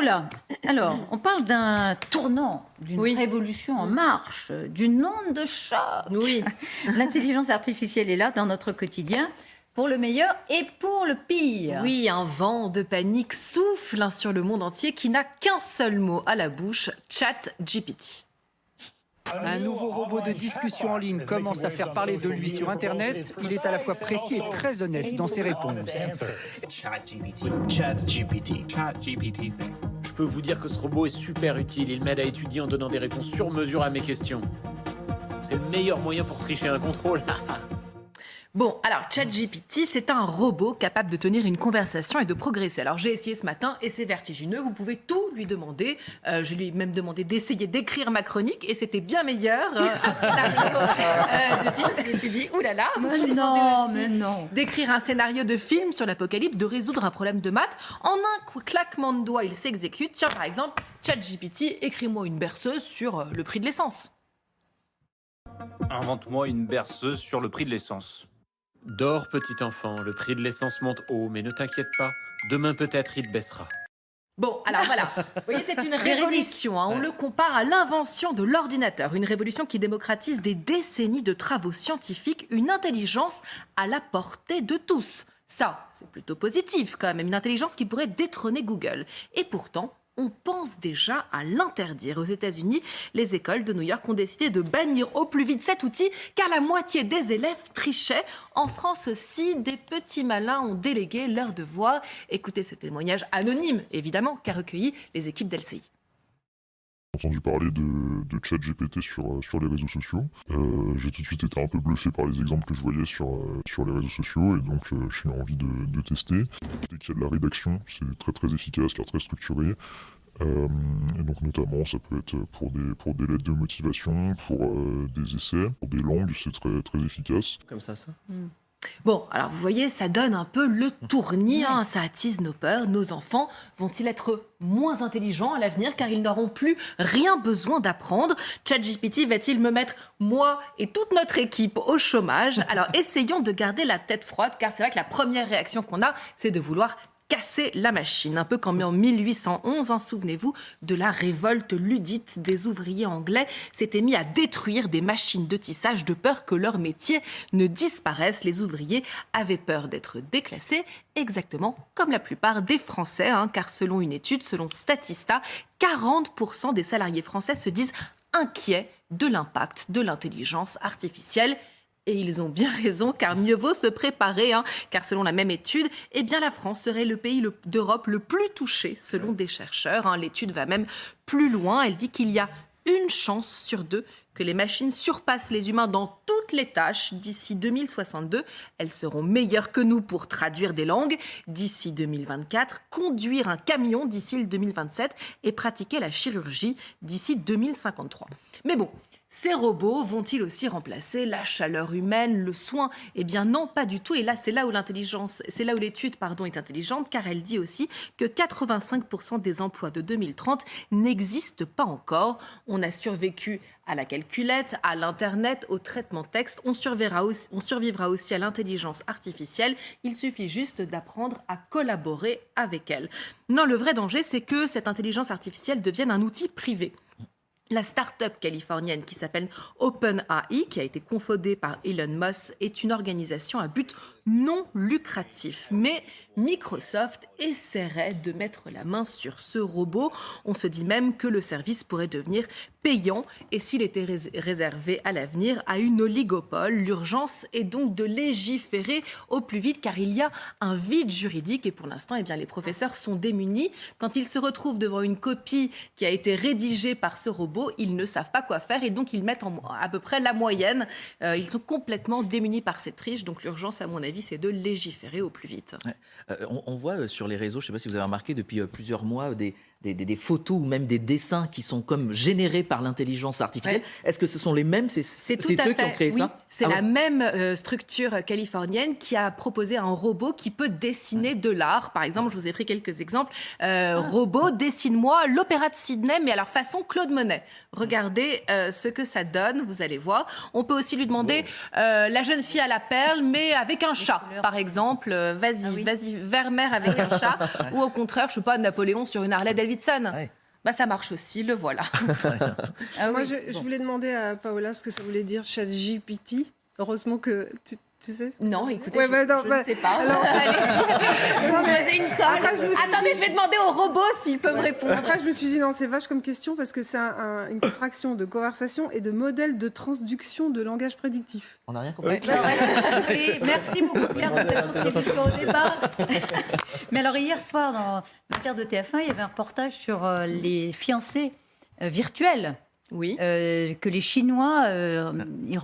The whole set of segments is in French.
Lola, alors, on parle d'un tournant, d'une révolution en marche, d'une onde de choc. Oui. L'intelligence artificielle est là dans notre quotidien, pour le meilleur et pour le pire. Oui, un vent de panique souffle sur le monde entier qui n'a qu'un seul mot à la bouche, ChatGPT. Un nouveau robot de discussion en ligne commence à faire parler de lui sur Internet. Il est à la fois précis et très honnête dans ses réponses. ChatGPT. Je peux vous dire que ce robot est super utile. Il m'aide à étudier en donnant des réponses sur mesure à mes questions. C'est le meilleur moyen pour tricher un contrôle. Bon, alors ChatGPT, c'est un robot capable de tenir une conversation et de progresser. Alors j'ai essayé ce matin et c'est vertigineux, vous pouvez tout lui demander. Je lui ai même demandé d'essayer d'écrire ma chronique et c'était bien meilleur. Un scénario de film, je me suis dit, oulala, vous pouvez lui demander aussi d'écrire un scénario de film sur l'apocalypse, de résoudre un problème de maths. En un claquement de doigts, il s'exécute. Tiens, par exemple, ChatGPT, écris-moi une berceuse sur le prix de l'essence. Invente-moi une berceuse sur le prix de l'essence. Dors, petit enfant, le prix de l'essence monte haut, mais ne t'inquiète pas, demain peut-être il baissera. Bon, alors voilà, vous voyez, c'est une révolution. On le compare à l'invention de l'ordinateur, une révolution qui démocratise des décennies de travaux scientifiques, une intelligence à la portée de tous. Ça, c'est plutôt positif quand même, une intelligence qui pourrait détrôner Google. Et pourtant, on pense déjà à l'interdire. Aux États-Unis, les écoles de New York ont décidé de bannir au plus vite cet outil car la moitié des élèves trichaient. En France aussi, des petits malins ont délégué leur devoir. Écoutez ce témoignage anonyme, évidemment, qu'a recueilli les équipes d'LCI. J'ai entendu parler de ChatGPT sur les réseaux sociaux. J'ai tout de suite été un peu bluffé par les exemples que je voyais sur les réseaux sociaux et donc j'ai eu envie de tester. Dès qu'il y a de la rédaction, c'est très très efficace car très structuré. Et donc notamment ça peut être pour des lettres de motivation, pour des essais, pour des langues, c'est très très efficace. Comme ça. Bon, alors vous voyez, ça donne un peu le tournis, ça attise nos peurs. Nos enfants vont-ils être moins intelligents à l'avenir car ils n'auront plus rien besoin d'apprendre? ChatGPT va-t-il me mettre, moi et toute notre équipe, au chômage? Alors essayons de garder la tête froide car c'est vrai que la première réaction qu'on a, c'est de vouloir casser la machine, un peu comme en 1811, souvenez-vous de la révolte luddite des ouvriers anglais, s'étaient mis à détruire des machines de tissage de peur que leur métier ne disparaisse. Les ouvriers avaient peur d'être déclassés, exactement comme la plupart des Français, car selon une étude, selon Statista, 40% des salariés français se disent inquiets de l'impact de l'intelligence artificielle. Et ils ont bien raison, car mieux vaut se préparer, car selon la même étude, eh bien la France serait le pays d'Europe le plus touché, selon des chercheurs. L'étude va même plus loin, elle dit qu'il y a une chance sur deux que les machines surpassent les humains dans toutes les tâches d'ici 2062. Elles seront meilleures que nous pour traduire des langues d'ici 2024, conduire un camion d'ici le 2027 et pratiquer la chirurgie d'ici 2053. Mais bon, ces robots vont-ils aussi remplacer la chaleur humaine, le soin? Eh bien non, pas du tout. Et là, c'est là où l'étude est intelligente, car elle dit aussi que 85% des emplois de 2030 n'existent pas encore. On a survécu à la calculette, à l'Internet, au traitement de texte. On survivra aussi à l'intelligence artificielle. Il suffit juste d'apprendre à collaborer avec elle. Non, le vrai danger, c'est que cette intelligence artificielle devienne un outil privé. La start-up californienne qui s'appelle OpenAI, qui a été cofondée par Elon Musk, est une organisation à but non lucratif. Mais Microsoft essaierait de mettre la main sur ce robot. On se dit même que le service pourrait devenir payant et s'il était réservé à l'avenir à une oligopole. L'urgence est donc de légiférer au plus vite car il y a un vide juridique et pour l'instant, eh bien, les professeurs sont démunis. Quand ils se retrouvent devant une copie qui a été rédigée par ce robot, ils ne savent pas quoi faire et donc ils mettent à peu près la moyenne. Ils sont complètement démunis par cette triche. Donc l'urgence, à mon avis, c'est de légiférer au plus vite. Ouais. On voit sur les réseaux, je ne sais pas si vous avez remarqué depuis plusieurs mois, des photos ou même des dessins qui sont comme générés par l'intelligence artificielle. Ouais. Est-ce que ce sont les mêmes? C'est eux qui ont créé ça? C'est la même structure californienne qui a proposé un robot qui peut dessiner de l'art. Par exemple, je vous ai pris quelques exemples. Robot, dessine-moi l'opéra de Sydney, mais alors façon Claude Monet. Regardez ce que ça donne, vous allez voir. On peut aussi lui demander la jeune fille à la perle, mais avec un chat, par exemple. Vas-y, Vermeer avec un chat. Ou au contraire, je ne sais pas, Napoléon sur une Harley Davidson. Davidson. Ouais. Bah ça marche aussi, le voilà. Ah Moi, oui, je bon. voulais demander à Paola ce que ça voulait dire ChatGPT. Heureusement que tu sais. ce que Non, ça veut écoutez, dire. Ouais, je ne sais pas. alors- Vous me posez une colle. Après, je me suis Attendez, je vais demander au robot s'il peut me répondre. Après, je me suis dit, non, c'est vache comme question parce que c'est une contraction de conversation et de modèle de transduction de langage prédictif. On n'a rien compris. Oui, merci beaucoup Pierre de cette contribution au débat. Mais alors hier soir, dans le cadre de TF1, il y avait un reportage sur les fiancés virtuels. Oui. Que les Chinois,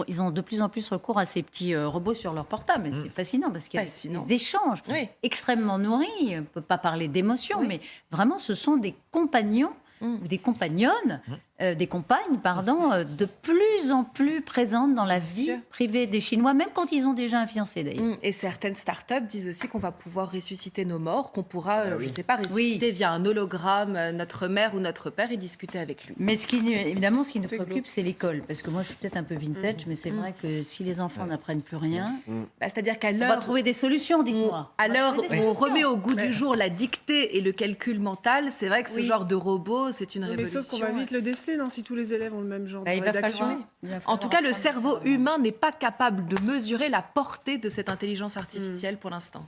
ils ont de plus en plus recours à ces petits robots sur leur portable. Mais c'est fascinant parce qu'il y a Fascinant. des échanges Oui. extrêmement nourris. On ne peut pas parler d'émotion, Oui. mais vraiment, ce sont des compagnons ou des compagnonnes, des compagnes, pardon, de plus en plus présentes dans la vie sûr. privée des Chinois, même quand ils ont déjà un fiancé d'ailleurs. Et certaines startups disent aussi qu'on va pouvoir ressusciter nos morts, qu'on pourra, je ne sais pas, ressusciter Oui. via un hologramme notre mère ou notre père et discuter avec lui. Mais évidemment, ce qui nous C'est préoccupe, glauque. c'est l'école. Parce que moi, je suis peut-être un peu vintage, mais c'est vrai que si les enfants n'apprennent plus rien, Bah, c'est-à-dire qu'à on va l'heure trouver des solutions, dites-moi. à On va l'heure trouver où des on solutions. remet au goût du jour la dictée et le calcul mental, c'est vrai que ce Oui. genre de robot, c'est une Mais révolution. sauf qu'on va vite le déceler, non, si tous les élèves ont le même genre Bah, de il va rédaction. falloir- il va En falloir tout cas, le apprendre cerveau différemment. humain n'est pas capable de mesurer la portée de cette intelligence artificielle pour l'instant.